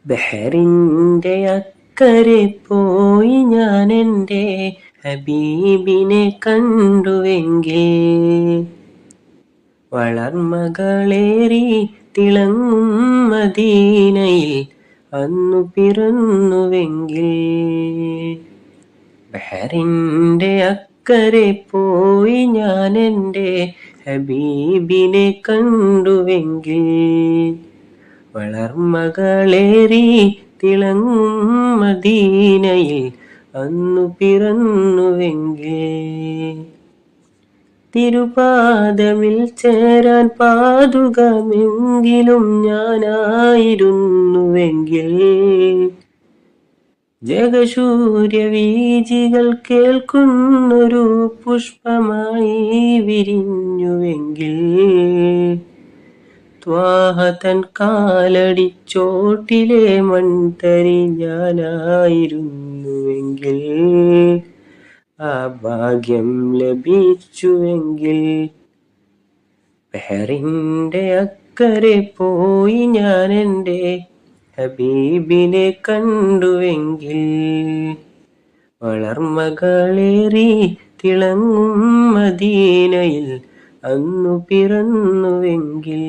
ബഹറിൻ്റെ അക്കരെ പോയി ഞാൻ എൻ്റെ ഹബീബിനെ കണ്ടുവെങ്കിൽ വളർമകളേറി തിളങ്ങും മദീനയിൽ അന്നു പിറന്നുവെങ്കിൽ ബഹറിൻ്റെ അക്കരെ പോയി ഞാൻ എൻ്റെ ഹബീബിനെ കണ്ടുവെങ്കിൽ വളർമകളേറി തിളങ്ങും മദീനയിൽ അന്നു പിറന്നുവെങ്കിൽ തിരുപാദമിൽ ചേരാൻ പാതുകമെങ്കിലും ഞാനായിരുന്നുവെങ്കിൽ ജഗസൂര്യവീജികൾ കേൾക്കുന്നൊരു പുഷ്പമായി വിരിഞ്ഞുവെങ്കിൽ ത്വാഹ തൻ കാലടിച്ചോട്ടിലെ മൺതരി ഞാനായിരുന്നുവെങ്കിൽ ആ ഭാഗ്യം ലഭിച്ചുവെങ്കിൽ ബഹറിൻ്റെ അക്കരെ പോയി ഞാൻ എൻ്റെ ഹബീബിനെ കണ്ടുവെങ്കിൽ വളർമകളേറി തിളങ്ങും മദീനയിൽ അന്നു പിറന്നുവെങ്കിൽ